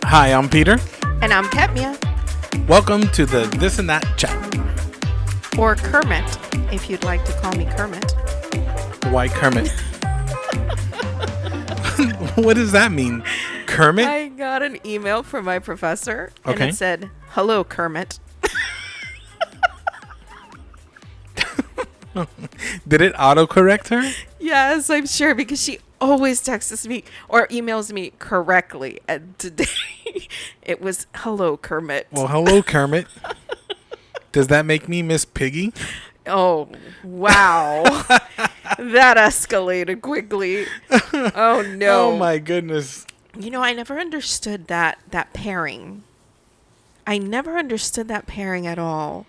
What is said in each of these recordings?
Hi, I'm Peter. And I'm Petmia. Welcome to the This and That Chat. Or Kermit, if you'd like to call me Kermit. Why Kermit? What does that mean? Kermit? I got an email from my professor, and Okay. it said, "Hello, Kermit." Did it autocorrect her? Yes, I'm sure, because she always texts me or emails me correctly. And today, it was, "Hello, Kermit." Well, hello, Kermit. Does that make me Miss Piggy? Oh, wow. That escalated quickly. Oh, no. Oh, my goodness. You know, I never understood that pairing. I never understood that pairing at all.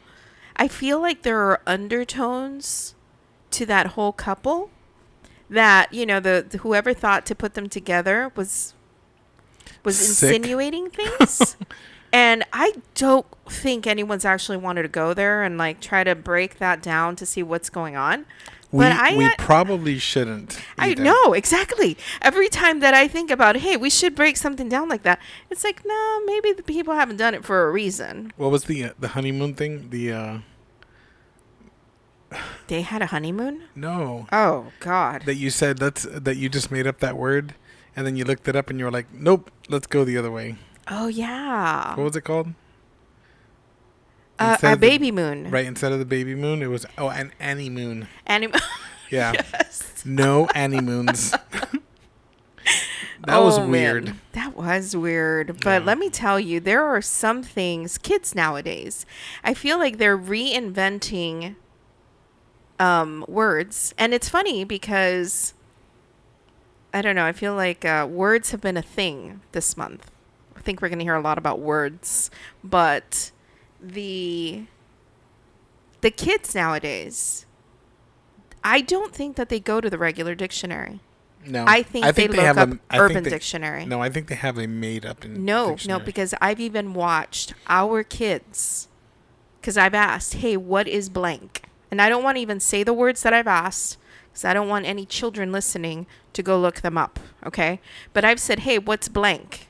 I feel like there are undertones to that whole couple that, you know, the whoever thought to put them together was Sick. insinuating things. And I don't think anyone's actually wanted to go there and like try to break that down to see what's going on. But We probably shouldn't. I either. know, exactly. Every time that I think about, hey, we should break something down like that, it's like, no, maybe the people haven't done it for a reason. What was the honeymoon thing? They had a honeymoon? No. Oh, God. That you said that you just made up that word, and then you looked it up and you were like, nope, let's go the other way. Oh, yeah. What was it called? A baby moon. Right, instead of the baby moon, it was an Annie moon. Yeah. Yes. No Annie moons. That was weird. Man. That was weird. But let me tell you, there are some things, kids nowadays, I feel like they're reinventing words. And it's funny because, I don't know, I feel like words have been a thing this month. I think we're going to hear a lot about words. But the kids nowadays, I don't think that they go to the regular dictionary. No. I think they look up Urban they- Dictionary. No, I think they have a made up No, dictionary. because I've even watched our kids, because I've asked, hey, what is blank? And I don't want to even say the words that I've asked, because I don't want any children listening to go look them up, okay? But I've said, hey, what's blank?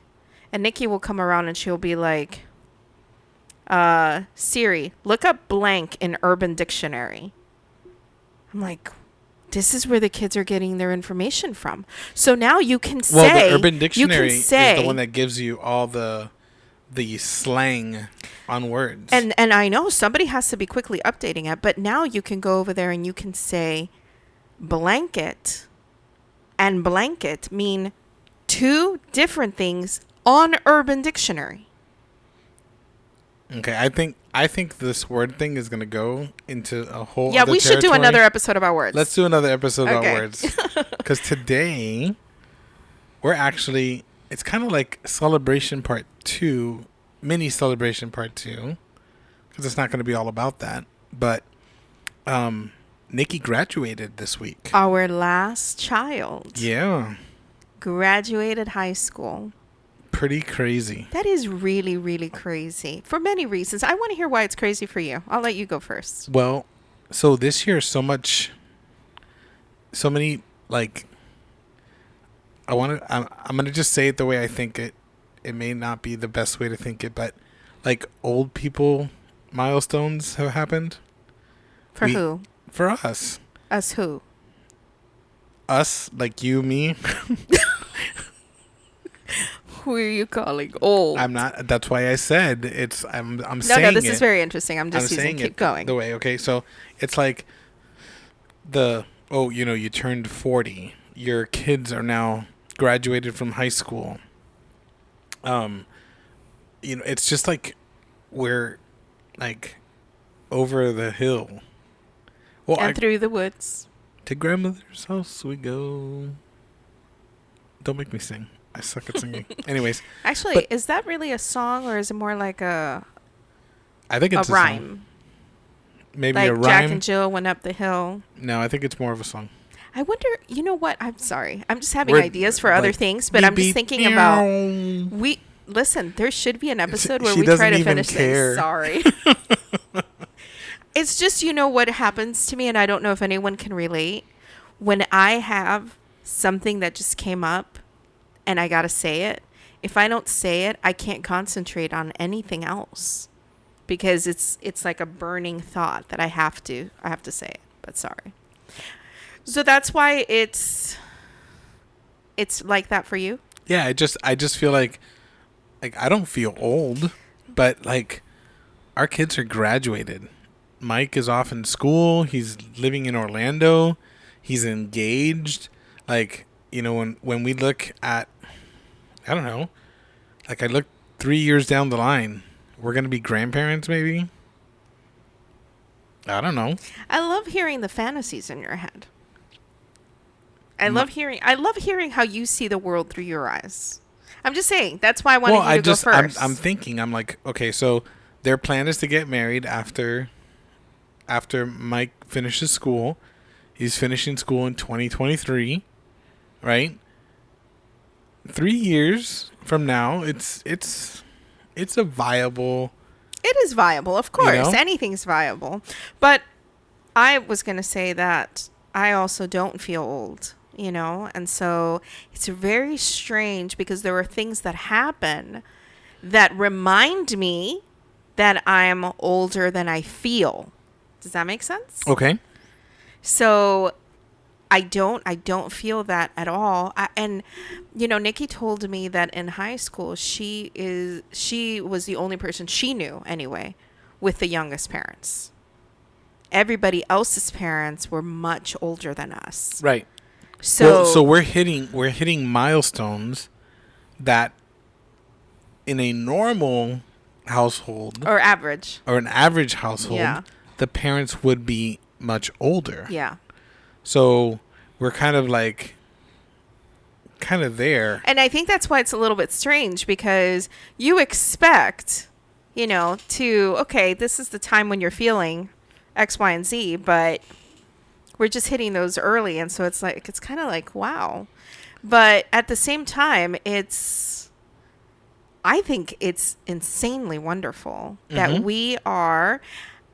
And Nikki will come around and she'll be like, Siri, look up blank in Urban Dictionary. I'm like, this is where the kids are getting their information from. So now you can say... Well, the Urban Dictionary is say, the one that gives you all the slang on words. And I know somebody has to be quickly updating it, but now you can go over there and you can say blanket and blanket mean two different things on Urban Dictionary. Okay, I think this word thing is gonna go into a whole. Yeah, other we should do territory. another episode about words. Let's do another episode about Okay. words, because today we're actually, it's kind of like celebration part 2, mini celebration part 2, because it's not going to be all about that. But Nikki graduated this week. Our last child Yeah, graduated high school. pretty crazy. That is really, really crazy for many reasons. I want to hear why it's crazy for you. I'll let you go first. Well, so this year, so many, like, I'm gonna just say it the way I think it. It may not be the best way to think it, but like old people milestones have happened. For who? For us. Us who? Us, like you, me. Who are you calling old? I'm not. That's why I said it's. I'm No, saying this it. is very interesting. I'm just using. Keep going. The way. Okay, so it's like you turned 40. Your kids are now graduated from high school. It's just like we're like over the hill. Well, And through the woods. to grandmother's house we go. Don't make me sing. I suck at singing. Anyways, Actually, is that really a song, or is it more like a I think it's a rhyme? song. Maybe Like a rhyme. Jack and Jill went up the hill. No, I think it's more of a song. I wonder, you know what? I'm sorry. I'm just having We're, ideas for other like, things, but I'm just thinking about listen, there should be an episode where She we try doesn't to even finish care. this. Sorry. It's just, you know what happens to me, and I don't know if anyone can relate. When I have something that just came up and I got to say it. If I don't say it, I can't concentrate on anything else because it's like a burning thought that I have to say it. But sorry. So that's why it's like that for you? Yeah, I just feel like I don't feel old, but like our kids are graduated. Mike is off in school. He's living in Orlando. He's engaged. Like, you know, when we look at, I don't know, like I look 3 years down the line, we're going to be grandparents maybe. I don't know. I love hearing the fantasies in your head. I love hearing how you see the world through your eyes. I'm just saying, that's why I wanted you to go first. I'm thinking, I'm like, okay, so their plan is to get married after Mike finishes school. He's finishing school in 2023, right? 3 years from now, it's a viable. It is viable, of course. You know? Anything's viable. But I was going to say that I also don't feel old, you know? And so it's very strange because there are things that happen that remind me that I'm older than I feel. Does that make sense? Okay. So I don't feel that at all. And you know, Nikki told me that in high school she was the only person she knew anyway with the youngest parents. Everybody else's parents were much older than us. Right. So we're hitting milestones that in a normal household or average. or an average household, Yeah. the parents would be much older. Yeah. So we're kind of there. And I think that's why it's a little bit strange because you expect, you know, okay, this is the time when you're feeling X, Y, and Z, but we're just hitting those early. And so it's kind of like, wow. But at the same time, I think it's insanely wonderful that we are,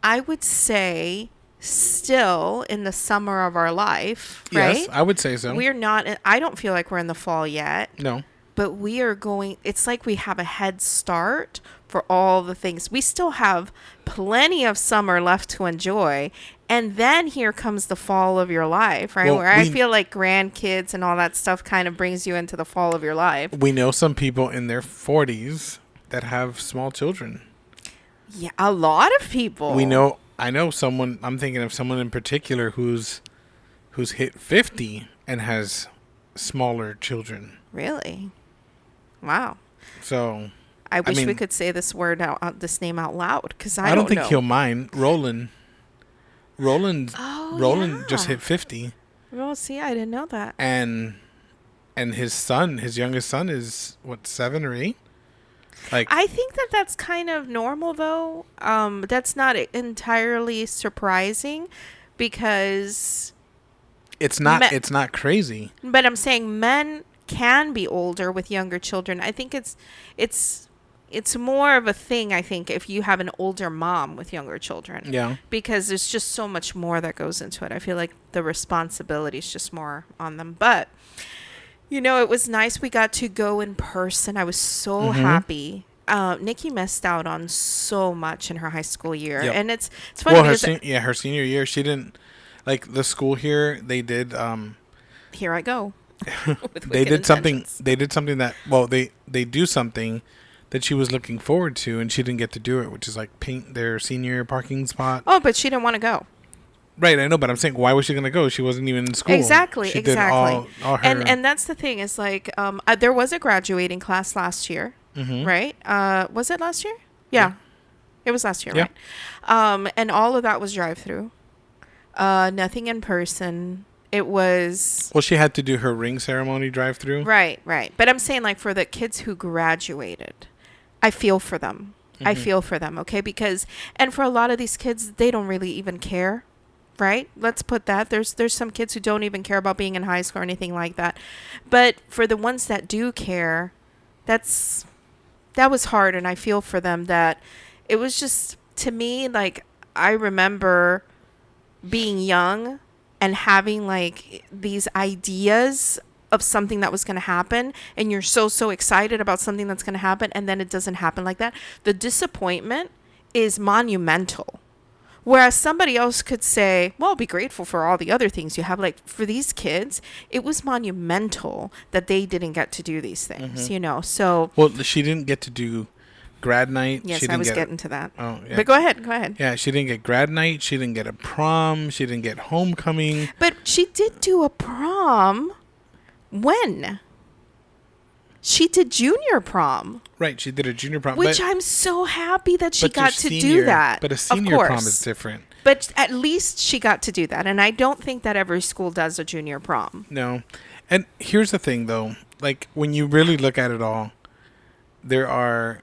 I would say, still in the summer of our life, right? Yes, I would say so. We're not, I don't feel like we're in the fall yet. No. But we are it's like we have a head start for all the things. We still have plenty of summer left to enjoy. And then here comes the fall of your life, right? Well, Where I feel like grandkids and all that stuff kind of brings you into the fall of your life. We know some people in their 40s that have small children. Yeah, a lot of people. I know someone, I'm thinking of someone in particular who's hit 50 and has smaller children. Really? Wow. So I wish we could say this this name out loud because I don't think know. he'll mind. Roland yeah. just hit 50. Well, see, I didn't know that. And his youngest son is what, 7 or 8? Like, I think that's kind of normal though. That's not entirely surprising because it's not crazy. But I'm saying men can be older with younger children. I think it's more of a thing, I think, if you have an older mom with younger children. Yeah. Because there's just so much more that goes into it. I feel like the responsibility is just more on them. But, you know, it was nice we got to go in person. I was so happy. Nikki missed out on so much in her high school year. Yep. And it's funny because... her senior year, she didn't... Like, the school here, they did... here I go. They did something that... Well, they do something that she was looking forward to, and she didn't get to do it, which is, like, paint their senior parking spot. Oh, but she didn't want to go. Right, I know, but I'm saying, why was she going to go? She wasn't even in school. Exactly. Did all her... And that's the thing, is like, there was a graduating class last year, right? Was it last year? Yeah. It was last year, right? And all of that was drive-through. Nothing in person. It was... Well, she had to do her ring ceremony drive-through. Right. But I'm saying, like, for the kids who graduated, I feel for them. I feel for them, okay? Because, and for a lot of these kids, they don't really even care. Right? Let's put that. There's some kids who don't even care about being in high school or anything like that. But for the ones that do care, that was hard. And I feel for them that it was just, to me, like, I remember being young and having like these ideas of something that was going to happen, and you're so excited about something that's going to happen, and then it doesn't happen like that. The disappointment is monumental. Whereas somebody else could say, well, be grateful for all the other things you have. Like, for these kids, it was monumental that they didn't get to do these things, you know? So, Well, she didn't get to do grad night. yes, She I didn't was get getting to that. Oh, yeah. But go ahead. Yeah, she didn't get grad night. She didn't get a prom. She didn't get homecoming. But she did do a prom. When? She did junior prom, Right, she did a junior prom. which but, I'm so happy that she but got your to do senior- that. But a Of senior prom course. is different. But at least she got to do that. And I don't think that every school does a junior prom. No. And here's the thing, though. Like, when you really look at it all, there are...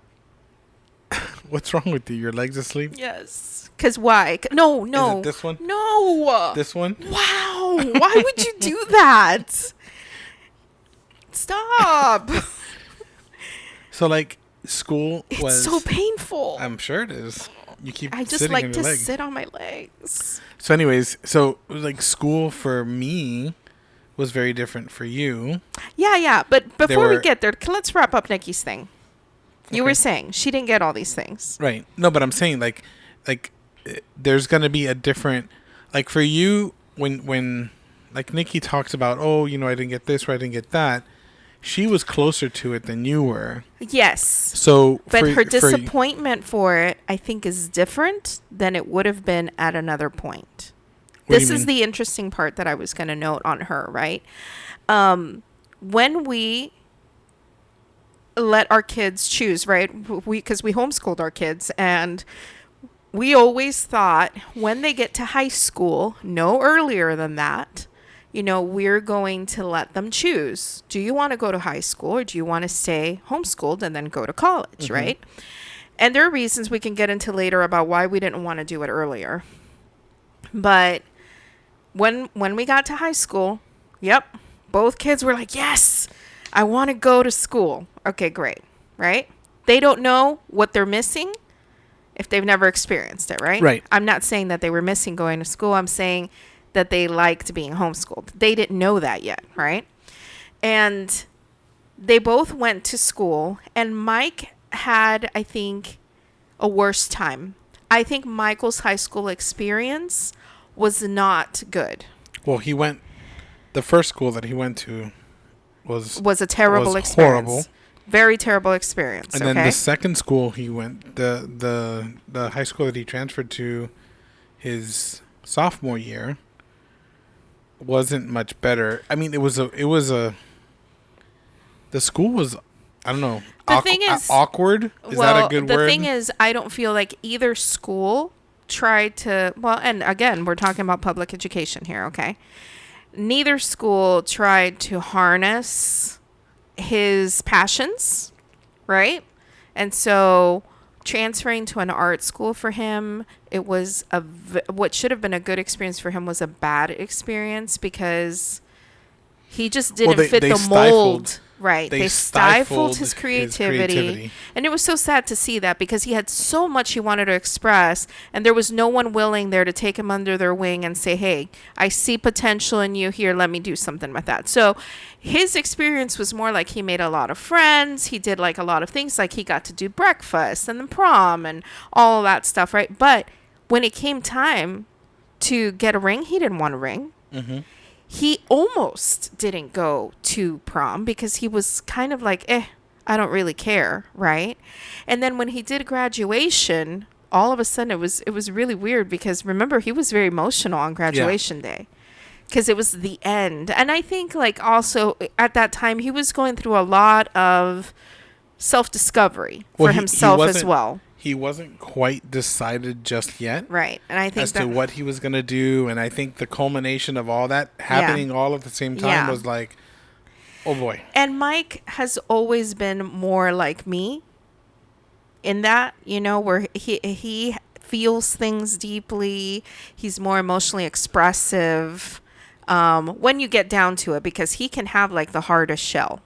What's wrong with you? Your legs asleep? Yes. Because why? No. Is it this one? No. This one? Wow. Why would you do that? Stop. So, like, school was... It's so painful. I'm sure it is. You keep I just sitting like on to your leg. sit on my legs. So, anyways, so, like, school for me was very different for you. Yeah. But before we were- get there, let's wrap up Nikki's thing. You Okay. were saying she didn't get all these things. Right. No, but I'm saying, like, there's going to be a different... Like, for you, when like, Nikki talks about, oh, you know, I didn't get this or I didn't get that, she was closer to it than you were. Yes. So, But her disappointment for it, I think, is different than it would have been at another point. What do This you is mean? the interesting part that I was going to note on her, right? When we let our kids choose, right? Because we homeschooled our kids, and we always thought when they get to high school, no earlier than that, you know, we're going to let them choose. Do you want to go to high school, or do you want to stay homeschooled and then go to college, right? And there are reasons we can get into later about why we didn't want to do it earlier. But when we got to high school, yep, both kids were like, yes, I want to go to school. Okay, great, right? They don't know what they're missing if they've never experienced it, right? Right. I'm not saying that they were missing going to school. I'm saying that they liked being homeschooled. They didn't know that yet, right? And they both went to school, and Mike had, I think, a worse time. I think Michael's high school experience was not good. Well, he went... The first school that he went to Was a terrible was experience. horrible. Very terrible experience. And okay? then the second school he went... The high school that he transferred to his sophomore year wasn't much better. I mean, it was a... The school was... I don't know. The thing is- awkward? Is that a good the word? thing is, I don't feel like either school tried to, well, and again, we're talking about public education here, okay? Neither school tried to harness his passions, right? And so transferring to an art school for him, it was what should have been a good experience for him was a bad experience because he just didn't fit the mold. Right. They stifled his creativity. And it was so sad to see that because he had so much he wanted to express, and there was no one willing there to take him under their wing and say, hey, I see potential in you here. Let me do something with that. So his experience was more like he made a lot of friends. He did like a lot of things, like he got to do breakfast and the prom and all that stuff, right? But when it came time to get a ring, he didn't want a ring. Mm-hmm. He almost didn't go to prom because he was kind of like, I don't really care, right? And then when he did graduation, all of a sudden it was really weird because remember, he was very emotional on graduation day because it was the end. And I think like also at that time he was going through a lot of self-discovery for himself as well. He wasn't quite decided just yet. Right. And I think as to what he was going to do. And I think the culmination of all that happening all at the same time was like, oh boy. And Mike has always been more like me in that, you know, where he feels things deeply. He's more emotionally expressive when you get down to it, because he can have like the hardest shell.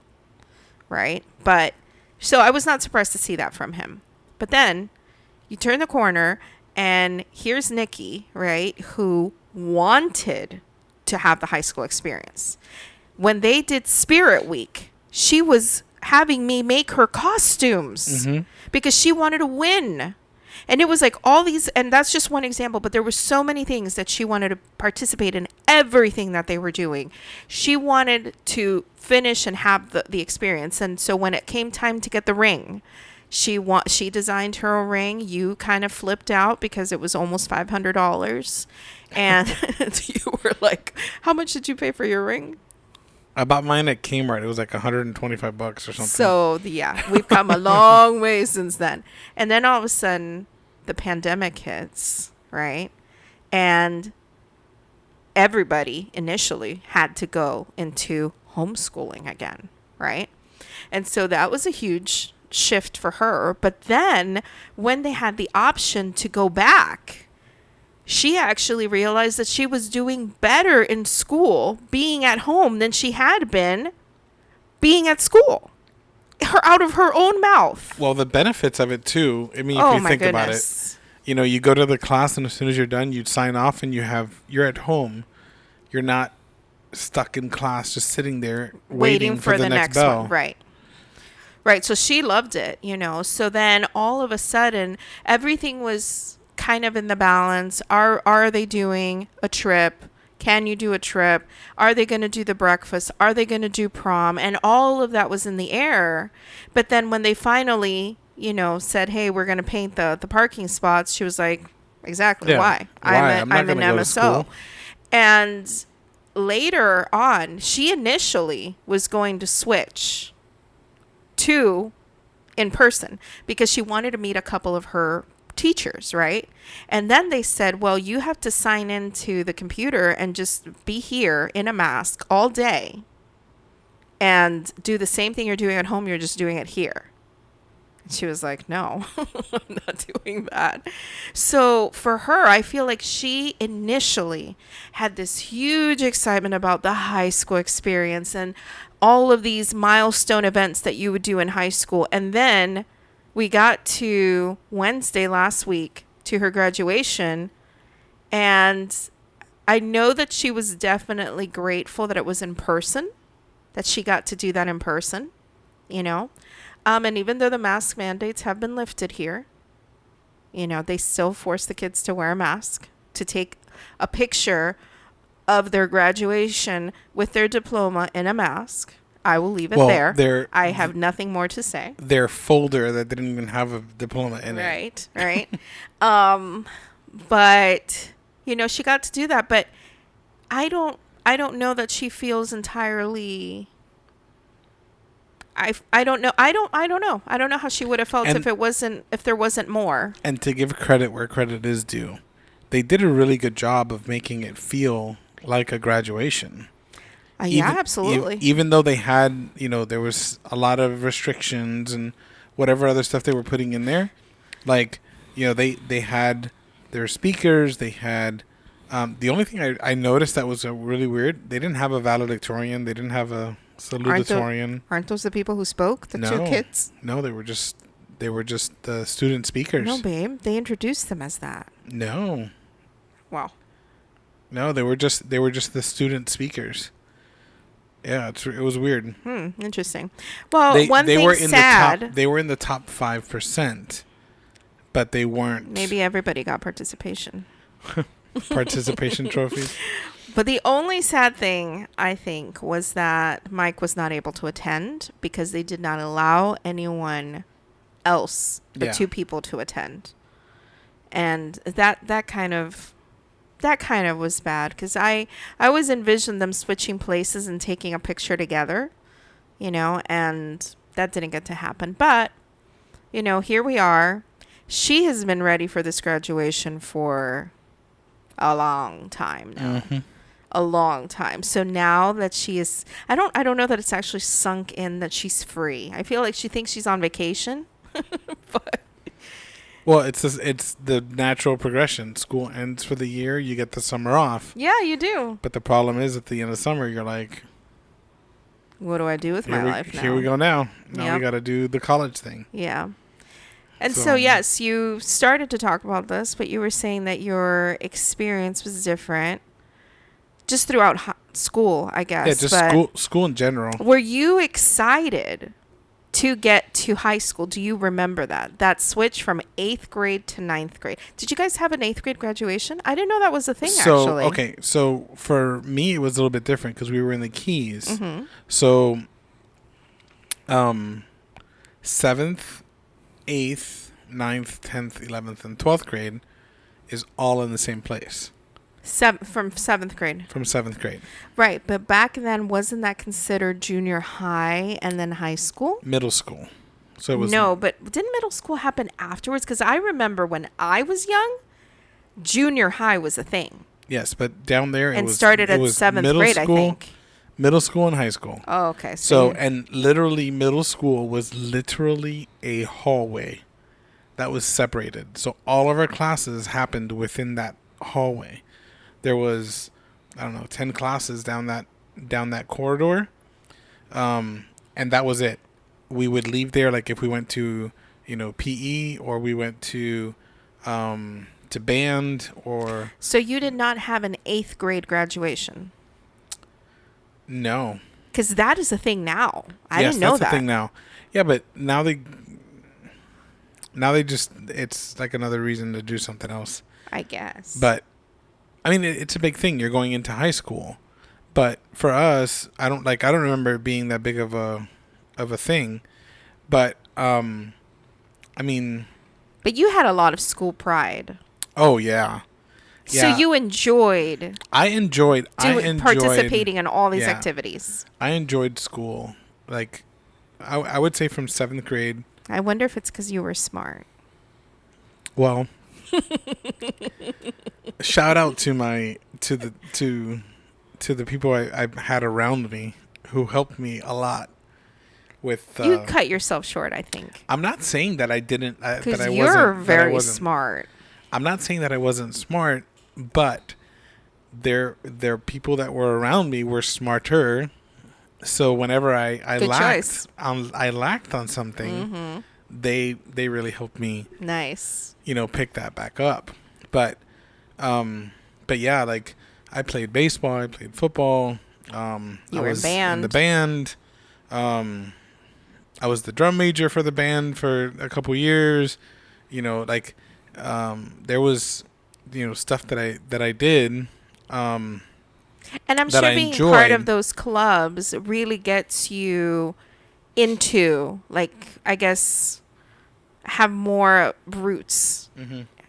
Right. But so I was not surprised to see that from him. But then you turn the corner and here's Nikki, right, who wanted to have the high school experience. when they did Spirit Week, she was having me make her costumes because she wanted to win. And it was like all these, and that's just one example, but there were so many things that she wanted to participate in everything that they were doing. She wanted to finish and have the experience. And so when it came time to get the ring, she designed her a ring. You kind of flipped out because it was almost $500. And you were like, how much did you pay for your ring? I bought mine at Kmart. It was like $125 or something. So yeah, we've come a long way since then. And then all of a sudden, the pandemic hits, right? And everybody initially had to go into homeschooling again, right? And so that was a huge shift for her. But then when they had the option to go back, she actually realized that she was doing better in school being at home than she had been being at school. Out of her own mouth. Well, the benefits of it too. I mean, Oh if you my think about goodness. it, you know, you go to the class, and as soon as you're done, you'd sign off, and you're at home. You're not stuck in class, just sitting there waiting for the next bell. one. Right. So she loved it, you know. So then all of a sudden, everything was kind of in the balance. Are they doing a trip? Can you do a trip? Are they going to do the breakfast? Are they going to do prom? And all of that was in the air. But then when they finally, you know, said, hey, we're going to paint the parking spots, she was like, exactly. Yeah. Why? Why? I'm not an gonna go to MSO. school. And later on, she initially was going to switch to in person because she wanted to meet a couple of her teachers, right? And then they said, well, you have to sign into the computer and just be here in a mask all day and do the same thing you're doing at home, you're just doing it here. And she was like, no, I'm not doing that. So for her, I feel like she initially had this huge excitement about the high school experience and all of these milestone events that you would do in high school. And then we got to Wednesday last week to her graduation, and I know that she was definitely grateful that it was in person, that she got to do that in person, you know. And even though the mask mandates have been lifted here, you know, they still force the kids to wear a mask, to take a picture of their graduation with their diploma in a mask. I will leave it there. I have nothing more to say. Their folder that didn't even have a diploma in it. Right. But you know, she got to do that, but I don't know that she feels entirely I don't know. I don't know. I don't know how she would have felt if there wasn't more. And to give credit where credit is due, they did a really good job of making it feel like a graduation. Yeah, absolutely. Even though they had, you know, there was a lot of restrictions and whatever other stuff they were putting in there. Like, you know, they had their speakers. They had the only thing I noticed that was really weird. They didn't have a valedictorian. They didn't have a salutatorian. Aren't those the people who spoke? The two kids? No, they were just the student speakers. No, babe. They introduced them as that. No. Wow. No, they were just the student speakers. Yeah, it was weird. Interesting. Well, they thing were in sad. the top. They were in the top 5%, but they weren't. Maybe everybody got participation. Participation trophies. But the only sad thing, I think, was that Mike was not able to attend because they did not allow anyone else but two people to attend, and that kind of was bad because I always envisioned them switching places and taking a picture together, you know, and that didn't get to happen. But, you know, here we are. She has been ready for this graduation for a long time now. Mm-hmm. A long time. So now that she is, I don't know that it's actually sunk in that she's free. I feel like she thinks she's on vacation. But well, it's the natural progression. School ends for the year. You get the summer off. Yeah, you do. But the problem is, at the end of summer, you're like, what do I do with my life now? Here we go now. Now Yep. we got to do the college thing. Yeah. And so, yes, you started to talk about this, but you were saying that your experience was different just throughout school, I guess. Yeah, just but school in general. were you excited to get to high school? Do you remember that switch from 8th grade to 9th grade? Did you guys have an 8th grade graduation? I didn't know that was a thing, So actually. okay, so for me it was a little bit different because we were in the Keys. Mm-hmm. So, 7th, 8th, 9th, 10th, 11th, and 12th grade is all in the same place From 7th grade. from 7th grade. Right, but back then, wasn't that considered junior high and then high school? Middle school. So it was No, but didn't middle school happen afterwards? Because I remember when I was young, junior high was a thing. Yes, but down there And started at 7th middle grade, school, I think. middle school and high school. Oh, okay. So, you- and literally middle school was literally a hallway that was separated. So all of our classes happened within that hallway. There was, I don't know, 10 classes down that corridor. And that was it. We would leave there, like if we went to, PE, or we went to band, or So you did not have an 8th grade graduation? no. Because that is a thing now. I Yes, didn't know that's that. the thing now. Yeah, but now they just, it's like another reason to do something else. I guess. But I mean, it's a big thing. You're going into high school, but for us, I don't remember it being that big of a thing. But I mean, But you had a lot of school pride. oh yeah, So you enjoyed I enjoyed participating in all these yeah. activities. I enjoyed school. Like, I would say from 7th grade. I wonder if it's because you were smart. Well, shout out to the people I had around me who helped me a lot with. You cut yourself short, I think. I'm not saying that I didn't. That Because I you're wasn't. very smart. I'm not saying that I wasn't smart, but there people that were around me were smarter. So whenever I Good lacked choice. I lacked on something, Mm-hmm. they really helped me, Nice. pick that back up. But yeah, like I played baseball, I played football. You I were in was band. in the band. I was the drum major for the band for a couple years. There was stuff that I did. And I'm that sure I being part of enjoyed. those clubs really gets you into, like, I guess, have more roots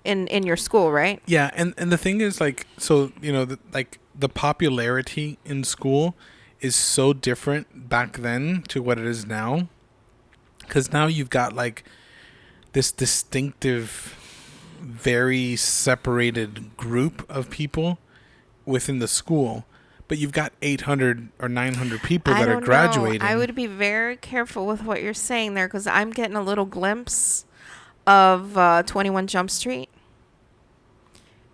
in your school, right? Yeah, and the thing is, like, so the popularity in school is so different back then to what it is now, because now you've got like this distinctive, very separated group of people within the school, but you've got 800 or 900 people that are graduating. I would be very careful with what you're saying there, because I'm getting a little glimpse of 21 Jump Street.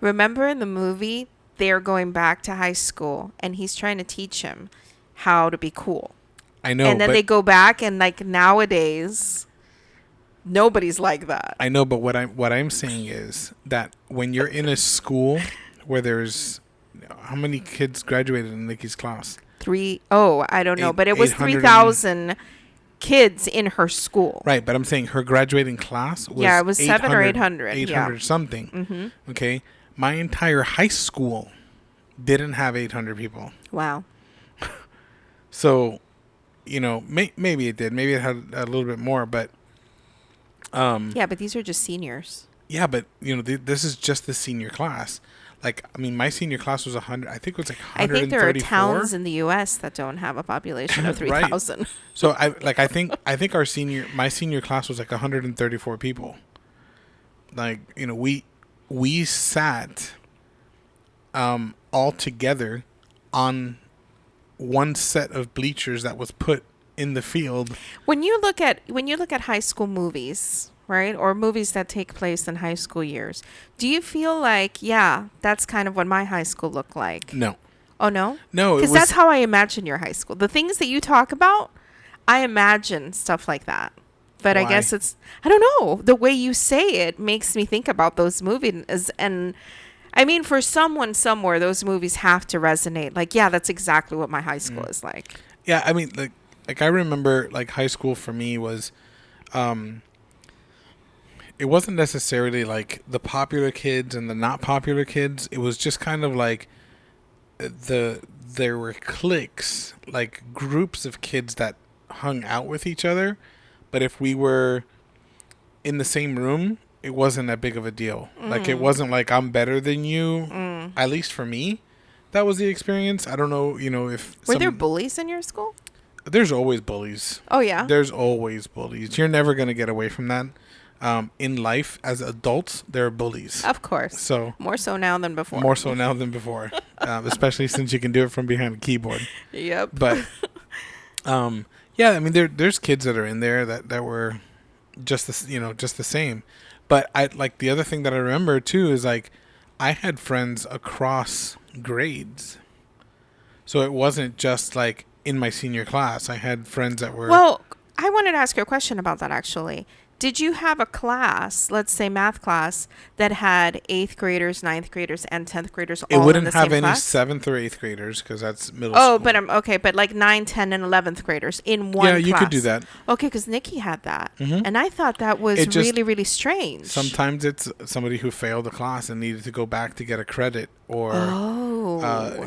Remember in the movie, they're going back to high school, and he's trying to teach him how to be cool. I know, And then but they go back, and like nowadays, nobody's like that. I know, but what I'm saying is that when you're in a school where there's how many kids graduated in Nikki's class? I don't know, but it was 800 3,000 kids in her school. Right, but I'm saying her graduating class was Yeah, it was 700 or 800, 800 yeah. something. Mm-hmm. Okay, my entire high school didn't have 800 people. Wow. So, maybe it did. Maybe it had a little bit more, but Yeah, but these are just seniors. yeah, but this is just the senior class. Like, I mean, my senior class was 100. I think it was like I 134. think there are towns in the U.S. that don't have a population of Right. 3,000. So I think my senior class was like 134 people. Like, we sat all together on one set of bleachers that was put in the field. When you look at high school movies, right, or movies that take place in high school years, do you feel like, yeah, that's kind of what my high school looked like? No. Oh no? No, it Because was that's how I imagine your high school. The things that you talk about, I imagine stuff like that. But I Why? guess I don't know. The way you say it makes me think about those movies. And I mean, for someone somewhere, those movies have to resonate. Like, yeah, that's exactly what my high school is like. Yeah, I mean, like I remember, like, high school for me was, it wasn't necessarily like the popular kids and the not popular kids. It was just kind of like there were cliques, like groups of kids that hung out with each other, but if we were in the same room, it wasn't that big of a deal. Like, it wasn't like I'm better than you. At least for me, that was the experience. I don't know, if Were there bullies in your school? there's always bullies. Oh, yeah? There's always bullies. You're never going to get away from that. In life, as adults, there are bullies. Of course. So more so now than before. more so now than before, especially since you can do it from behind a keyboard. Yep. But yeah, I mean, there's kids that are in there that were just the same. But I like the other thing that I remember too is like I had friends across grades, so it wasn't just like in my senior class. I had friends that were Well, I wanted to ask you a question about that, actually. Did you have a class, let's say math class, that had 8th graders, 9th graders, and 10th graders all it in the wouldn't same have any class? 7th or 8th graders because that's middle Oh, school. but I'm okay. But like 9, 10, and 11th graders in one Yeah, class. you could do that. Okay, because Nikki had that, Mhm. and I thought that was It just- really, really strange. Sometimes it's somebody who failed a class and needed to go back to get a credit, or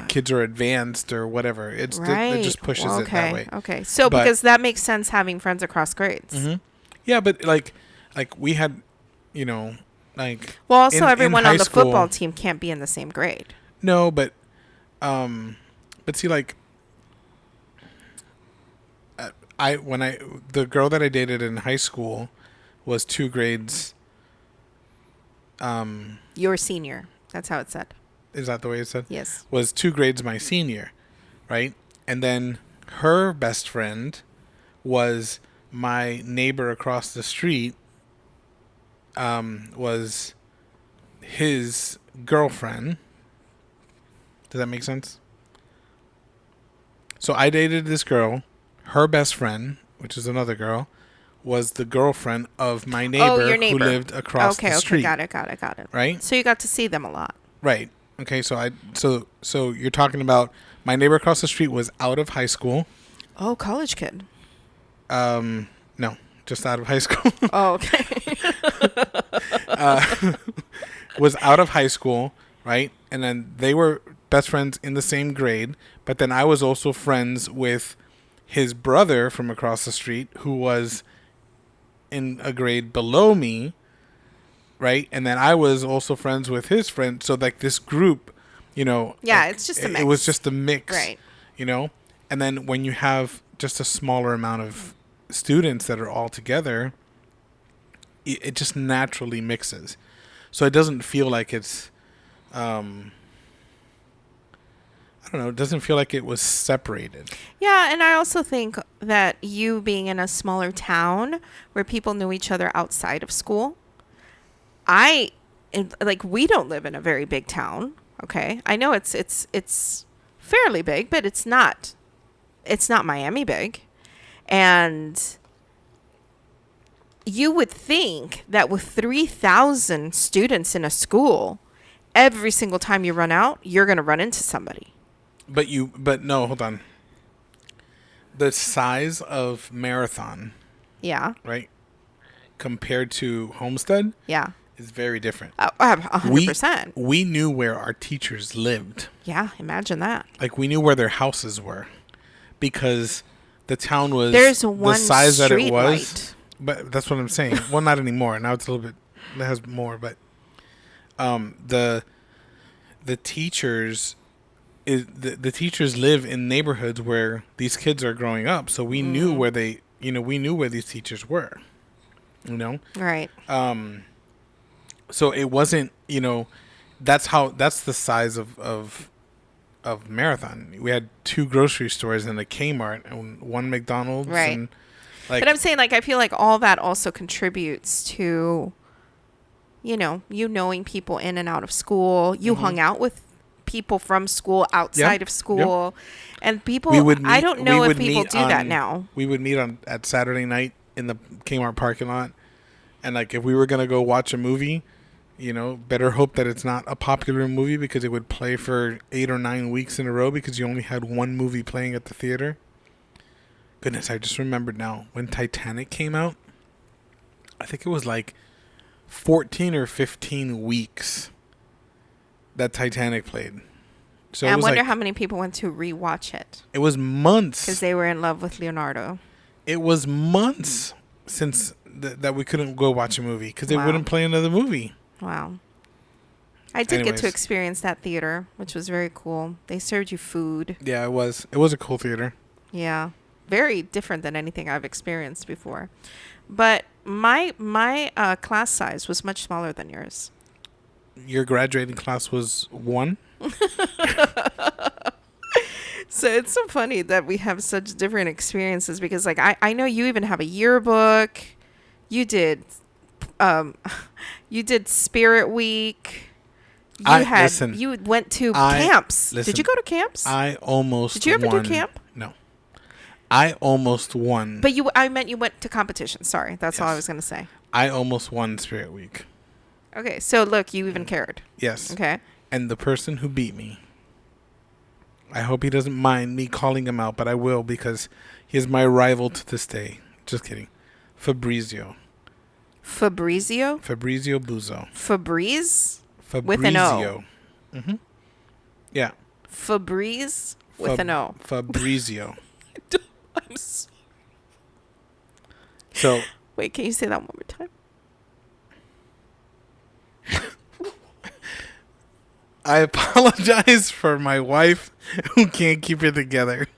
kids are advanced or whatever. It just pushes it that way. Okay, so But- because that makes sense having friends across grades. Mhm. Yeah, but like we had, like Well, also in everyone high on the school- football team can't be in the same grade. no, but see, like the girl that I dated in high school was 2 grades. Your senior. That's how it said. Is that the way it said? Yes. Was 2 grades my senior, right? And then her best friend was my neighbor across the street. Was his girlfriend. Does that make sense? So I dated this girl. Her best friend, which is another girl, was the girlfriend of my neighbor, your neighbor. who lived across the street. Okay, got it. Right? So you got to see them a lot. Right. Okay, so you're talking about my neighbor across the street was out of high school. Oh, college kid. No, just out of high school. Oh, okay. Was out of high school, right? And then they were best friends in the same grade, but then I was also friends with his brother from across the street who was in a grade below me, right? And then I was also friends with his friend. So like this group, Yeah, like, it's just a it mix. was just a mix, Right. And then when you have just a smaller amount of students that are all together, it just naturally mixes. So it doesn't feel like it's, I don't know, it doesn't feel like it was separated. Yeah, and I also think that you being in a smaller town where people knew each other outside of school, we don't live in a very big town. Okay, I know it's fairly big, but it's not Miami big, and you would think that with 3,000 students in a school, every single time you run out, you're going to run into somebody. But no, hold on. The size of Marathon, Yeah, right, compared to Homestead yeah. is very different. 100%. We knew where our teachers lived. Yeah, imagine that. Like, we knew where their houses were because the town was There's the one size that it street was. light. But that's what I'm saying. Well, not anymore. Now it's a little bit. It has more, but the teachers the teachers live in neighborhoods where these kids are growing up. So we knew where we knew where these teachers were. Right. So it wasn't. That's the size of Marathon. We had 2 grocery stores and a Kmart and 1 McDonald's. Right. And, like, But I'm saying, I feel like all that also contributes to, you knowing people in and out of school. You hung out with people from school, outside of school. And people, I don't know if people do that now. We would meet at Saturday night in the Kmart parking lot. And, like, if we were going to go watch a movie, You know, better hope that it's not a popular movie because it would play for 8 or 9 weeks in a row because you only had one movie playing at the theater. Goodness, I just remembered now. When Titanic came out, I think it was like 14 or 15 weeks that Titanic played. So I it was wonder like, how many people went to rewatch it it was because months. they were in love with Leonardo. It was months since that we couldn't go watch a movie because they Wow. wouldn't play another movie. Wow. I did get to Anyways. experience that theater, which was very cool. They served you food. Yeah, it was. It was a cool theater. Yeah. Very different than anything I've experienced before. But my class size was much smaller than yours. Your graduating class was 1. So it's so funny that we have such different experiences because like I know you even have a yearbook. You did you did Spirit Week. Listen, You went to I- camps. listen, Did you go to camps? I almost Did you ever won. do camp? No. I almost won. But I meant you went to competition. Sorry. That's all I Yes. was going to say. I almost won Spirit Week. Okay. So look, you even cared. Yes. Okay. And the person who beat me, I hope he doesn't mind me calling him out, but I will because he is my rival to this day. Just kidding. Fabrizio. Fabrizio? Fabrizio Buzo. Fabriz? Fabrizio. With an O. Mm-hmm. Yeah. Fabriz with an O. Fabrizio. I'm so- So Wait, can you say that one more time? I apologize for my wife who can't keep it together.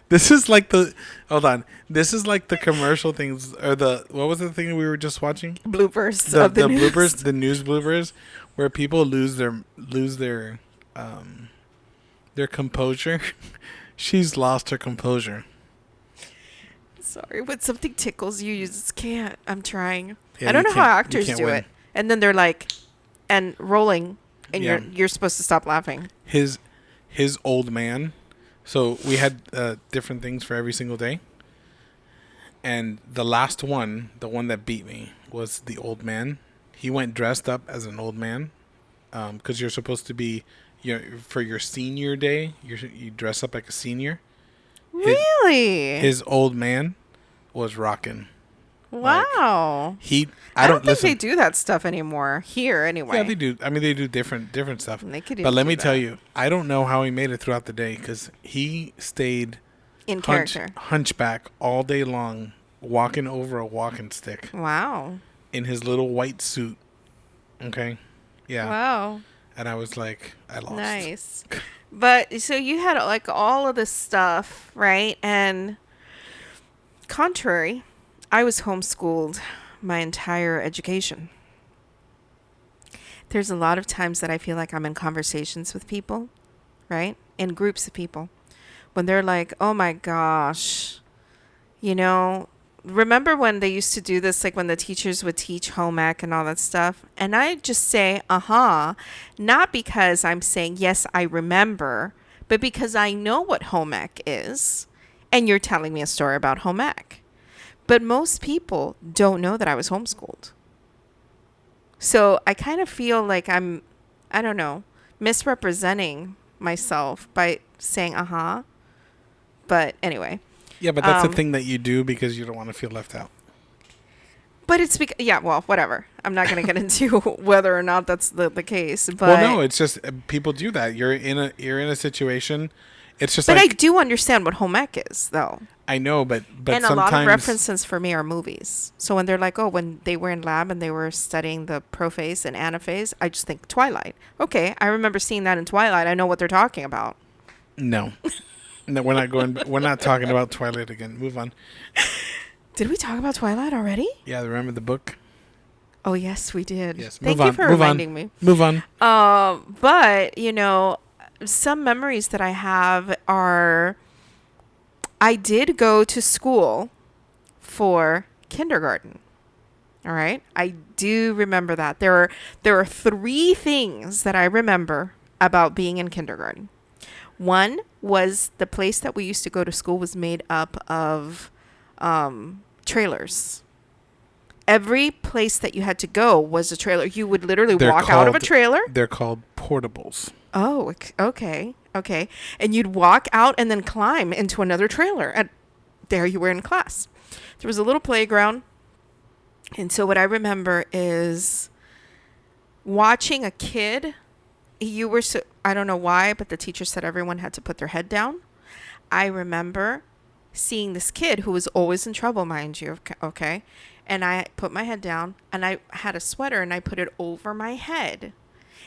This is like the hold on. This is like the commercial things or the what was the thing we were just watching? Bloopers The of the news. bloopers, the news bloopers, where people lose their composure. She's lost her composure. Sorry, when something tickles you, you just can't. I'm trying. Yeah, I don't you know how can't- you actors can't do win. it. And then they're like, and rolling, and Yeah. you're supposed to stop laughing. His old man. So we had different things for every single day. And the last one, the one that beat me, was the old man. He went dressed up as an old man, because you're supposed to be, for your senior day, you dress up like a senior. Really? His old man was rocking. Wow. I don't think listen. they do that stuff anymore here anyway. Yeah, they do. I mean, they do different stuff. They could But let do me tell that. you, I don't know how he made it throughout the day because he stayed In character. hunchback all day long, walking over a walking stick Wow. in his little white suit. Okay, yeah. Wow. And I was like, I lost. Nice. But so you had like all of this stuff, right? And contrary, I was homeschooled my entire education. There's a lot of times that I feel like I'm in conversations with people, right? In groups of people, when they're like, oh my gosh, remember when they used to do this, like when the teachers would teach home ec and all that stuff? And I just say, not because I'm saying, yes, I remember, but because I know what home ec is. And you're telling me a story about home ec. But most people don't know that I was homeschooled. So I kind of feel like I'm, I don't know, misrepresenting myself by saying, But anyway. Yeah, but that's the thing that you do because you don't want to feel left out. But it's because, yeah, well, whatever. I'm not going to get into whether or not that's the case. But Well, no, it's just people do that. You're in a situation. It's just But like I do understand what home ec is, though. I know, but And a sometimes lot of references for me are movies. So when they're like, oh, when they were in lab and they were studying the prophase and anaphase, I just think Twilight. Okay, I remember seeing that in Twilight. I know what they're talking about. No. No, we're not going. We're not talking about Twilight again. Move on. Did we talk about Twilight already? Yeah, remember the book? Oh, yes, we did. Yes. Thank Move you on. for Move on. reminding me. Move on. But, some memories that I have are I did go to school for kindergarten. All right. I do remember that. There are 3 things that I remember about being in kindergarten. One was the place that we used to go to school was made up of trailers. every place that you had to go was a trailer. You would literally They're walk out of a called- trailer. They're called portables. Oh, okay. Okay. And you'd walk out and then climb into another trailer. And there you were in class. There was a little playground. And so what I remember is watching a kid. You were so, I don't know why, but the teacher said everyone had to put their head down. I remember seeing this kid who was always in trouble, mind you. Okay. And I put my head down and I had a sweater and I put it over my head.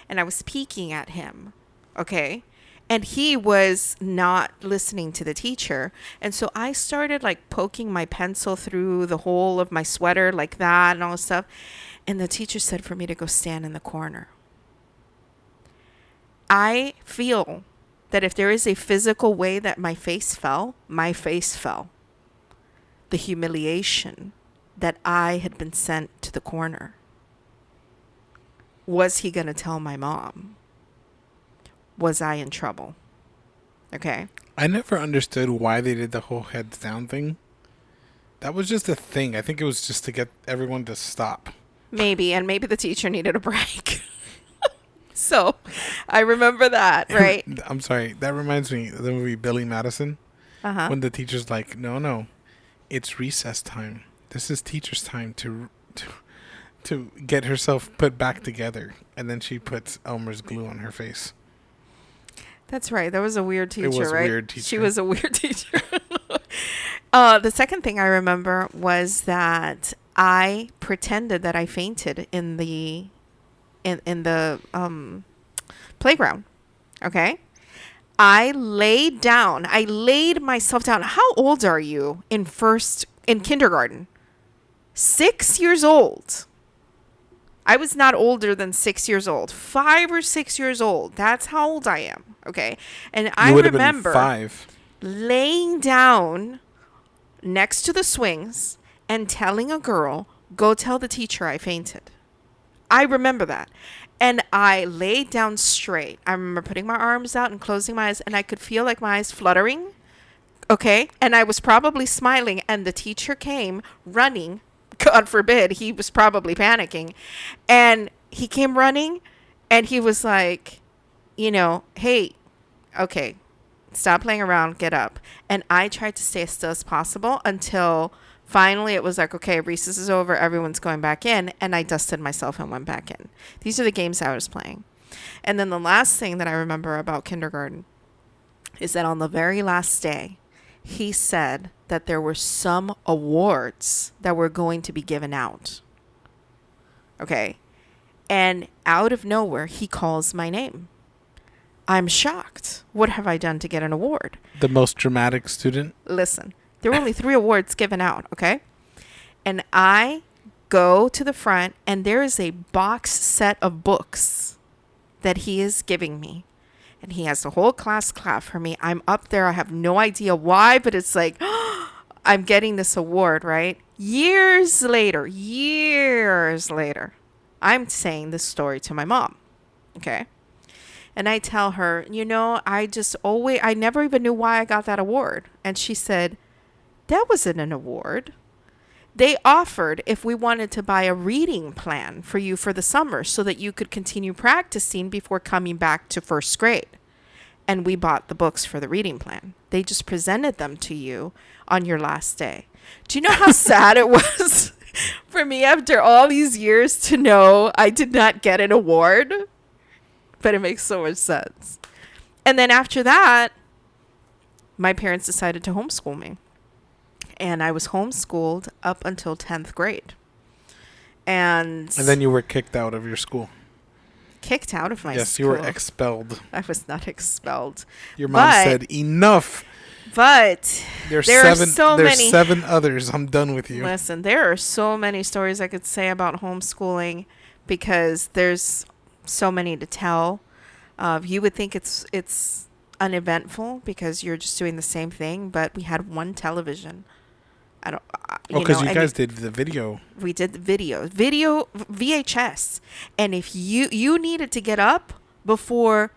And I was peeking at him. Okay. And he was not listening to the teacher. And so I started like poking my pencil through the hole of my sweater like that and all this stuff. And the teacher said for me to go stand in the corner. I feel that if there is a physical way that my face fell, my face fell. The humiliation that I had been sent to the corner. Was he going to tell my mom? Was I in trouble? Okay. I never understood why they did the whole heads down thing. That was just a thing. I think it was just to get everyone to stop. Maybe, and maybe the teacher needed a break. So, I remember that, right? I'm sorry. That reminds me of the movie Billy Madison. Uh-huh. When the teacher's like, no, it's recess time. This is teacher's time to get herself put back together. And then she puts Elmer's glue on her face. That's right. That was a weird teacher, It was a right? weird teacher. She was a weird teacher. The second thing I remember was that I pretended that I fainted in the playground. Okay. I laid myself down. How old are you in kindergarten? 6 years old. I was not older than 6 years old. 5 or 6 years old. That's how old I am. Okay. And I remember been 5. laying down next to the swings and telling a girl, go tell the teacher I fainted. I remember that. And I laid down straight. I remember putting my arms out and closing my eyes, and I could feel like my eyes fluttering. Okay. And I was probably smiling, and the teacher came running. God forbid, he was probably panicking. And he came running, and he was like, hey, okay, stop playing around, get up. And I tried to stay as still as possible until finally it was like, okay, recess is over, everyone's going back in. And I dusted myself and went back in. These are the games I was playing. And then the last thing that I remember about kindergarten is that on the very last day, he said that there were some awards that were going to be given out. Okay. And out of nowhere, he calls my name. I'm shocked. What have I done to get an award? The most dramatic student. Listen, there were only 3 awards given out. Okay. And I go to the front, and there is a box set of books that he is giving me. And he has the whole class clap for me. I'm up there. I have no idea why, but it's like, I'm getting this award, right? Years later, I'm saying this story to my mom. Okay. And I tell her, I never even knew why I got that award. And she said, that wasn't an award. They offered if we wanted to buy a reading plan for you for the summer so that you could continue practicing before coming back to first grade. And we bought the books for the reading plan. They just presented them to you on your last day. Do you know how sad it was for me after all these years to know I did not get an award? But it makes so much sense. And then after that, my parents decided to homeschool me. And I was homeschooled up until 10th grade. And then you were kicked out of your school. Kicked out of my school. Yes, you were expelled. I was not expelled. Your mom said, enough. But There's many. 7 others. I'm done with you. Listen, there are so many stories I could say about homeschooling because there's so many to tell. You would think it's uneventful because you're just doing the same thing, but we had one television. Because you guys did the video. We did the video VHS, and if you needed to get up before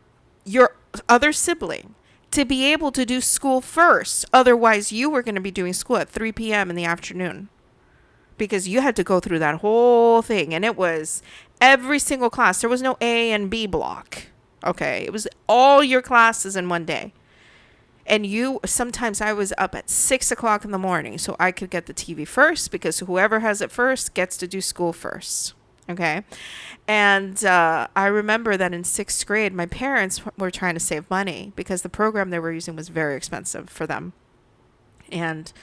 your other sibling to be able to do school first, otherwise you were going to be doing school at 3 p.m. in the afternoon because you had to go through that whole thing, and it was every single class. There was no A and B block. Okay, it was all your classes in one day. And sometimes I was up at 6 o'clock in the morning so I could get the TV first, because whoever has it first gets to do school first. Okay. And I remember that in 6th grade, my parents were trying to save money because the program they were using was very expensive for them. And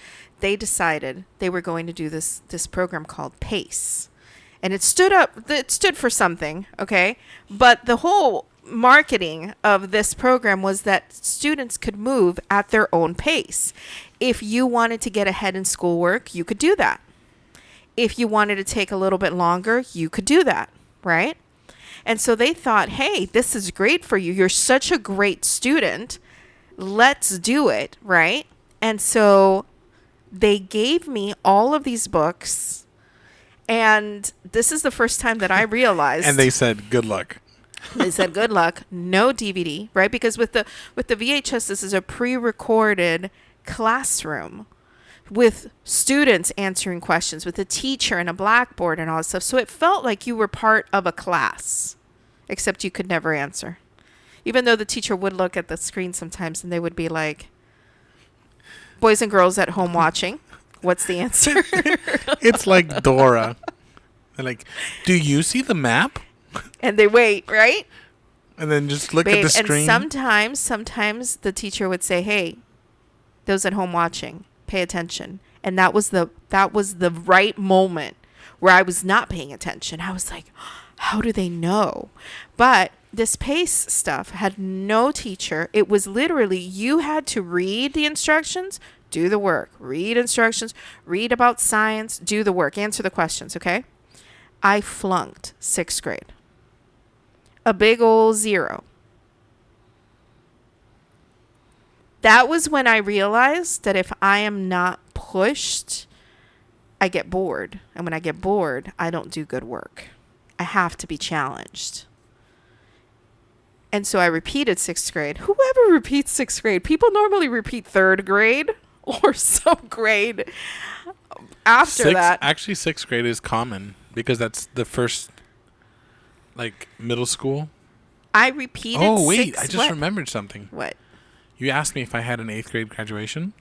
they decided they were going to do this program called PACE. And it stood for something, okay? But the whole marketing of this program was that students could move at their own pace. If you wanted to get ahead in schoolwork, you could do that. If you wanted to take a little bit longer, you could do that, right? And so they thought, hey, this is great for you. You're such a great student. Let's do it, right? And so they gave me all of these books. And this is the first time that I realized. And they said, good luck. They said, good luck, no DVD, right? Because with the VHS, this is a pre-recorded classroom with students answering questions, with a teacher and a blackboard and all that stuff. So it felt like you were part of a class, except you could never answer. Even though the teacher would look at the screen sometimes and they would be like, boys and girls at home watching, what's the answer? It's like Dora. They're like, do you see the map? And they wait, right? And then just look at the screen. And sometimes the teacher would say, hey, those at home watching, pay attention. And that was the right moment where I was not paying attention. I was like, how do they know? But this PACE stuff had no teacher. It was literally, you had to read the instructions, do the work, read instructions, read about science, do the work, answer the questions, okay? I flunked 6th grade. A big old 0. That was when I realized that if I am not pushed, I get bored. And when I get bored, I don't do good work. I have to be challenged. And so I repeated 6th grade. Whoever repeats 6th grade? People normally repeat 3rd grade or some grade after that. Actually, 6th grade is common because that's the first, like, middle school. I repeated. Oh, wait. I just remembered something. What? You asked me if I had an 8th grade graduation.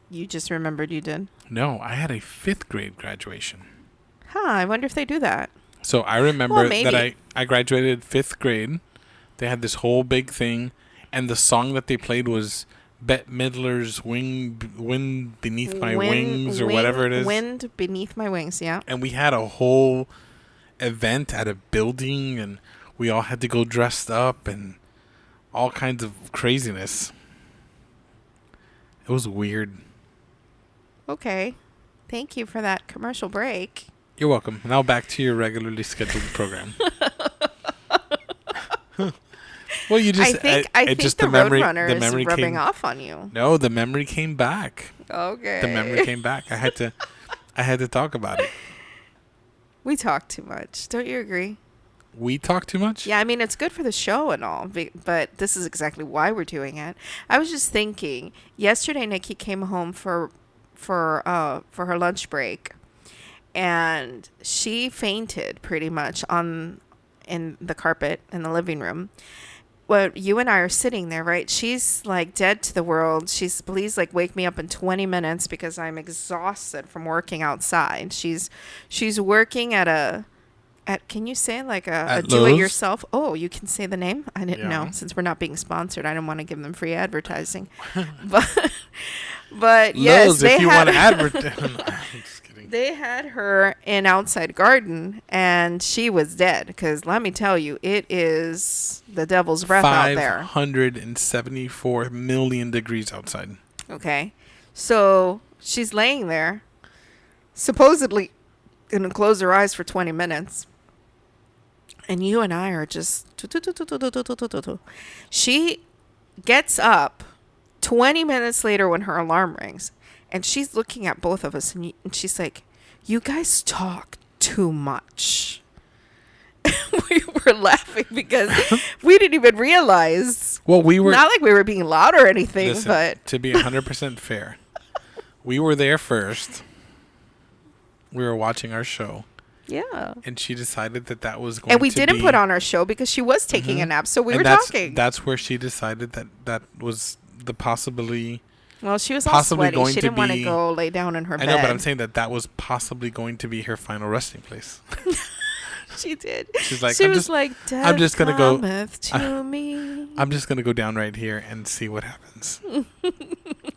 You just remembered you did? No, I had a 5th grade graduation. Huh, I wonder if they do that. So I remember that I graduated 5th grade. They had this whole big thing, and the song that they played was Bette Midler's Wind Beneath My Wings, or whatever it is. Wind Beneath My Wings, yeah. And we had a whole event at a building, and we all had to go dressed up and all kinds of craziness. It was weird. Okay. Thank you for that commercial break. You're welcome. Now back to your regularly scheduled program. Well, you just I think the Roadrunner is rubbing off on you. No, the memory came back. Okay. The memory came back. I had to talk about it. We talk too much. Don't you agree? We talk too much? Yeah, I mean, it's good for the show and all, but this is exactly why we're doing it. I was just thinking, yesterday Nikki came home for her lunch break, and she fainted pretty much in the carpet in the living room. Well, you and I are sitting there, right? She's like dead to the world. Please, like, wake me up in 20 minutes because I'm exhausted from working outside. She's working at can you say like a do-it-yourself? Oh, you can say the name? I didn't know. Since we're not being sponsored, I didn't want to give them free advertising. But yes, Lowe's, if you want to advertise. They had her in outside garden, and she was dead. Because let me tell you, it is the devil's breath out there. 574 million degrees outside. Okay, so she's laying there, supposedly gonna close her eyes for 20 minutes, and you and I are just. She gets up 20 minutes later when her alarm rings. And she's looking at both of us, and she's like, you guys talk too much. We were laughing because we didn't even realize. Well, we were. Not like we were being loud or anything, but. To be 100% fair, we were there first. we were watching our show, Yeah. and she decided that was going. And we to didn't be, put on our show because she was taking a nap, so we and were that's, talking. That's where she decided that was the possibility. Well, she was all possibly sweaty. going She to didn't want to be- go lay down in her I bed. know, but I'm saying that was possibly going to be her final resting place. She did. She's like, She I'm was just, like, I'm just gonna go- cometh to me. I'm just gonna go down right here and see what happens.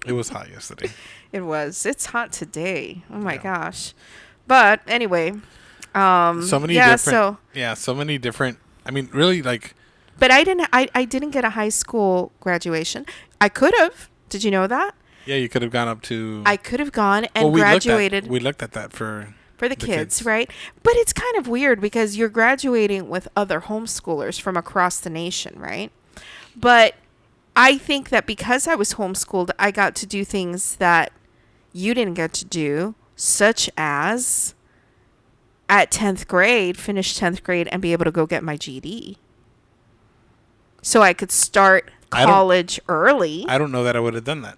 It was hot yesterday. It was. It's hot today. Oh my Yeah. gosh. But anyway, So many yeah. different. So, Yeah, so many different. I mean, really, like, but I didn't. I didn't get a high school graduation. I could have. Did you know that? yeah, you could have gone up to. I could have gone and well, graduated We looked at that for. for the kids, right? But it's kind of weird because you're graduating with other homeschoolers from across the nation, right? But I think that because I was homeschooled, I got to do things that you didn't get to do, such as at 10th grade, finish 10th grade and be able to go get my GED. So I could start I don't- college early. I don't know that I would have done that.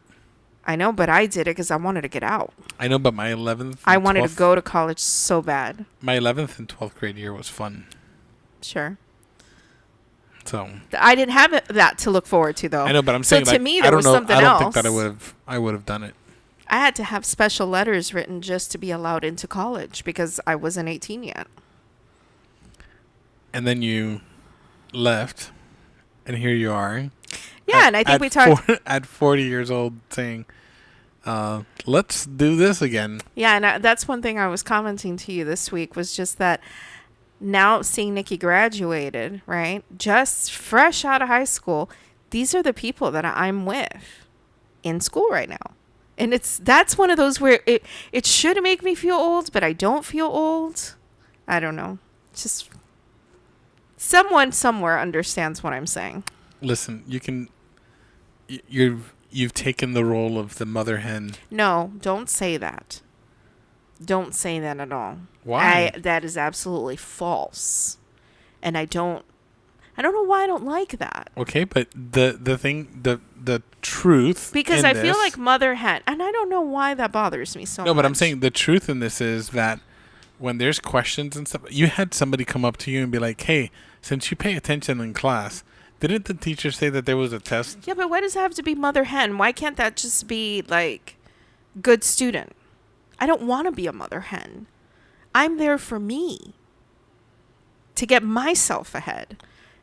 I know, but I did it because I wanted to get out. I know, but my 11th. I and wanted to 12th go to college so bad. My 11th and 12th grade year was fun. Sure. So I didn't have that to look forward to, though. I know, but I'm So saying to like, me, I there don't was know. something I don't think that else. I would have done it. I had to have special letters written just to be allowed into college because I wasn't 18 yet. And then you left, and here you are. Yeah, and I think we talked. At 40 years old, saying, "Let's do this again." Yeah, and that's one thing I was commenting to you this week was just that now seeing Nikki graduated, right? Just fresh out of high school, these are the people that I'm with in school right now. And that's one of those where it should make me feel old, but I don't feel old. I don't know. It's just someone somewhere understands what I'm saying. Listen, you can. You've taken the role of the mother hen. No, don't say that. Don't say that at all. Why? That is absolutely false. And I don't know why I don't like that. Okay, but the truth. Because in I feel this- like mother hen, and I don't know why that bothers me so much. No, but I'm saying the truth in this is that when there's questions and stuff, you had somebody come up to you and be like, "Hey, since you pay attention in class, didn't the teacher say that there was a test?" Yeah, but why does it have to be mother hen? Why can't that just be like good student? I don't want to be a mother hen. I'm there for me. To get myself ahead,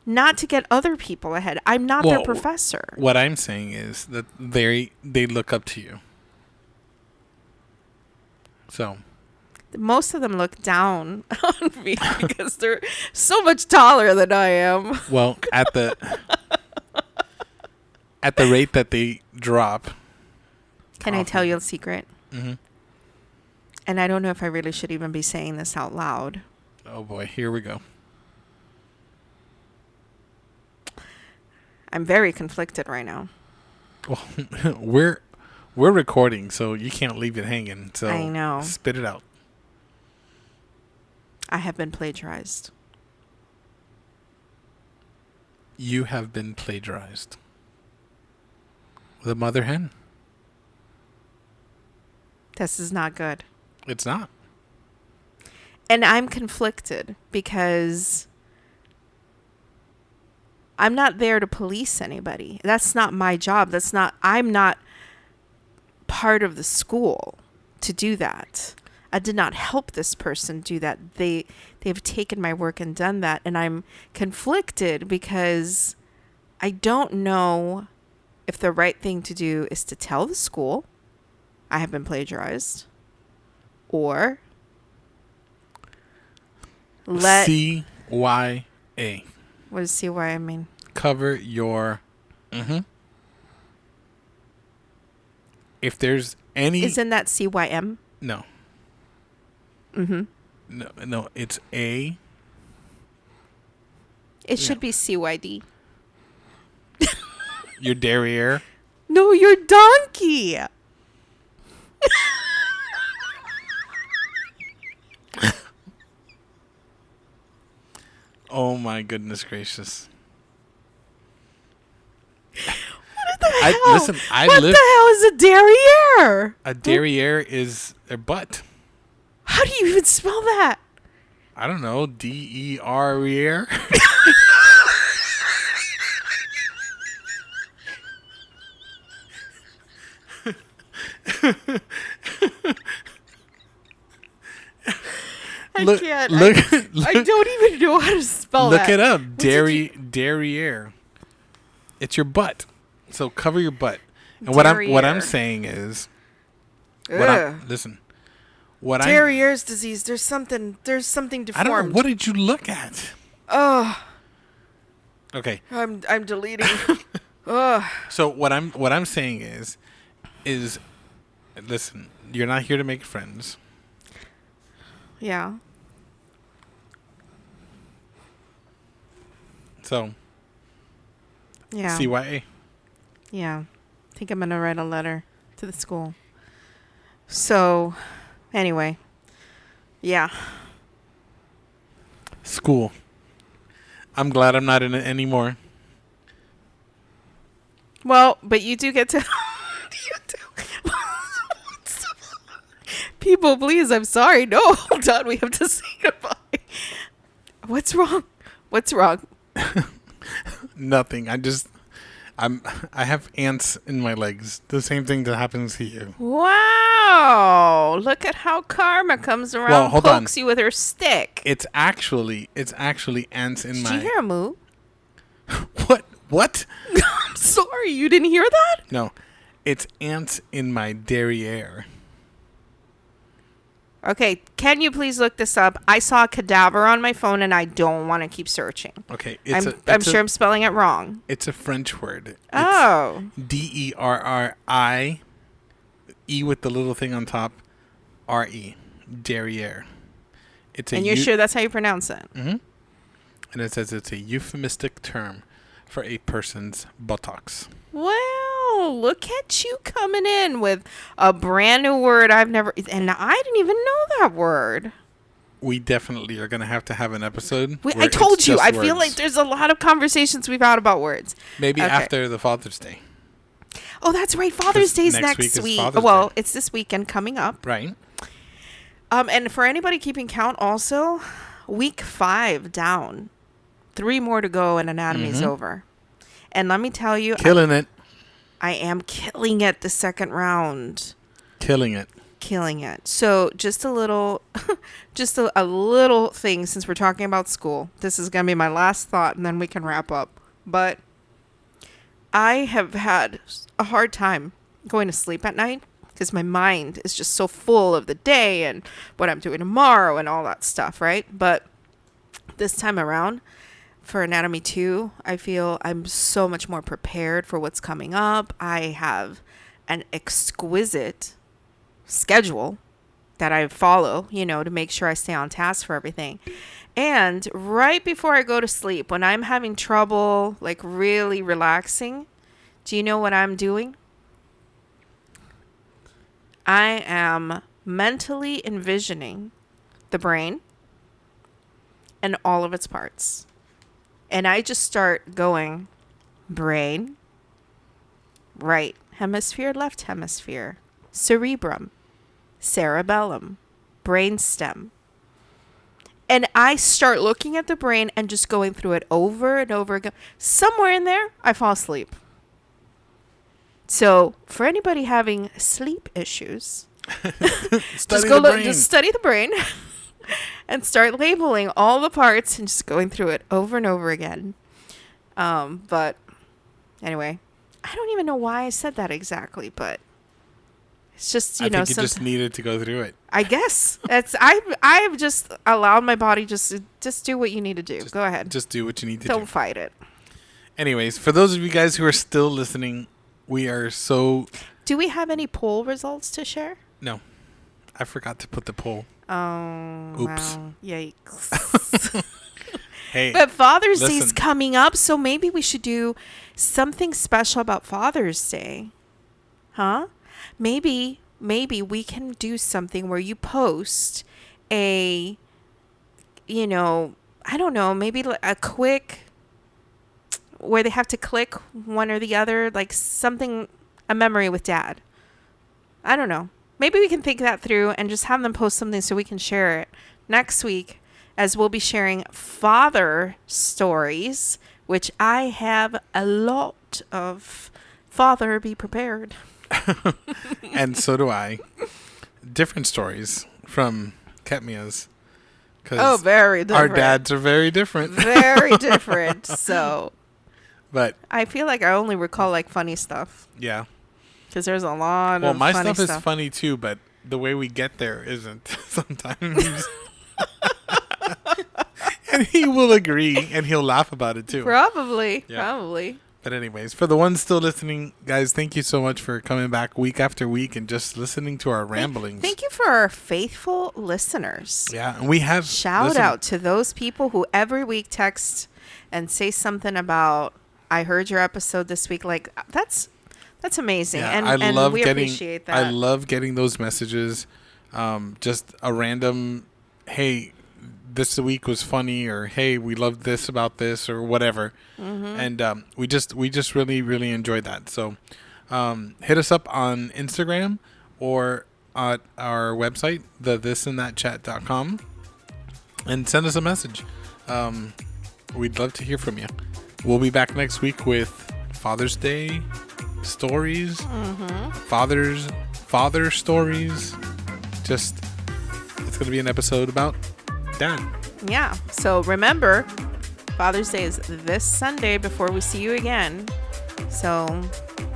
not to get other people ahead. I'm not their Well, professor. What I'm saying is that they look up to you. So, Most of them look down on me because they're so much taller than I am. well, at the rate that they drop. Can I tell you a secret? Mm-hmm. And I don't know if I really should even be saying this out loud. Oh boy, here we go. I'm very conflicted right now. Well, we're recording, so you can't leave it hanging. So I know. Spit it out. I have been plagiarized. You have been plagiarized. The mother hen. This is not good. It's not. And I'm conflicted because I'm not there to police anybody. That's not my job. I'm not part of the school to do that. I did not help this person do that. They've taken my work and done that. And I'm conflicted because I don't know if the right thing to do is to tell the school I have been plagiarized or let CYA. what does CYA mean? Cover your. Mm-hmm. If there's any. Isn't that CYM? No. Mm-hmm. No, it's A. It should be CYD. Your derriere. No, you're donkey. Oh my goodness gracious. What the hell? Listen, what the hell is a derriere? A derriere is a butt. How do you even spell that? I don't know. DER. I Look, can't. look, I don't even know how to spell look that. it up. did you- Derriere. It's your butt. So cover your butt. And what I'm Derriere. saying is, Ugh. listen. What Derriere's disease. There's something I deformed. don't know. What did you look at? Oh, Okay. I'm deleting. Ugh. So what I'm saying is listen, you're not here to make friends. Yeah. So Yeah. CYA. Yeah. I think I'm going to write a letter to the school. So, anyway. Yeah. School. I'm glad I'm not in it anymore. Well, but you do get to. You do. People, please, I'm sorry. No, hold on. We have to say goodbye. What's wrong? What's wrong? Nothing. I have ants in my legs. The same thing that happens to you. Wow. Look at how karma comes around, Well, hold on. pokes you with her stick. It's actually ants in Did my you hear a moo? What? I'm sorry. You didn't hear that? No. It's ants in my derriere. Okay. Can you please look this up? I saw a cadaver on my phone and I don't want to keep searching. Okay, I'm sure I'm spelling it wrong. it's a French word. It's Oh. DERRI, E with the little thing on top, RE, derriere. It's a And you're sure that's how you pronounce it? Mm-hmm. And it says it's a euphemistic term for a person's buttocks. Well, look at you coming in with a brand new word I've never, and I didn't even know that word. We definitely are going to have an episode. I where told it's you, just I feel words. like there's a lot of conversations we've had about words. Maybe Okay. after the Father's Day. Oh, that's right. Father's 'Cause Day's next next week is week. Father's Well, Day. it's this weekend coming up. Right. And for anybody keeping count also, week 5 down. 3 more to go and anatomy's over. And let me tell you, Killing it. I am killing it the second round. Killing it. Killing it. So just a little just a little thing since we're talking about school. This is going to be my last thought and then we can wrap up. But I have had a hard time going to sleep at night because my mind is just so full of the day and what I'm doing tomorrow and all that stuff, right? But this time around for Anatomy 2, I feel I'm so much more prepared for what's coming up. I have an exquisite schedule that I follow, to make sure I stay on task for everything. And right before I go to sleep, when I'm having trouble, like really relaxing, do you know what I'm doing? I am mentally envisioning the brain and all of its parts. And I just start going brain, right hemisphere, left hemisphere, cerebrum, cerebellum, brainstem. And I start looking at the brain and just going through it over and over again. Somewhere in there, I fall asleep. So for anybody having sleep issues, Study the brain. just study the brain and start labeling all the parts and just going through it over and over again. But anyway, I don't even know why I said that exactly, but it's just, I think you just needed to go through it. I guess I've just allowed my body just do what you need to do. Go ahead. Just do what you need to Don't do. fight it. Anyways, for those of you guys who are still listening, we are so... Do we have any poll results to share? No. I forgot to put the poll. Oh, Oops. wow. Yikes. Hey, But Father's Day is listen. coming up, so maybe we should do something special about Father's Day. Huh? Maybe we can do something where you post a, I don't know, maybe a quick, where they have to click one or the other, like something, a memory with Dad. I don't know. maybe we can think that through and just have them post something so we can share it next week, as we'll be sharing father stories, which I have a lot of. Father, be prepared. And so do I. Different stories from Ketmia's. Oh, very different. Our dads are very different. Very different. So, but I feel like I only recall like funny stuff yeah. because there's a lot Well, of my funny stuff is funny too, but the way we get there isn't sometimes. And he will agree, and he'll laugh about it too. Probably. Yeah. Probably. But anyways, for the ones still listening, guys, thank you so much for coming back week after week and just listening to our ramblings. Thank you for our faithful listeners. Yeah, and we have Shout out to those people who every week text and say something about, I heard your episode this week. Like, that's amazing. Yeah, and I love we getting, appreciate that. I love getting those messages. Just a random, hey, this week was funny, or hey, we loved this about this, or whatever. And we just really, really enjoyed that. So hit us up on Instagram or at our website, thisandthatchat.com, and send us a message. We'd love to hear from you. We'll be back next week with Father's Day stories, father stories. Just, it's going to be an episode about Dad. Yeah. So remember, Father's Day is this Sunday before we see you again. So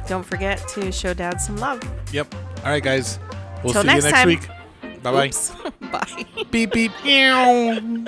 don't forget to show Dad some love. Yep. All right, guys. We'll Till see you next next time. week. Bye-bye. Oops. Bye. Beep, beep. Meow.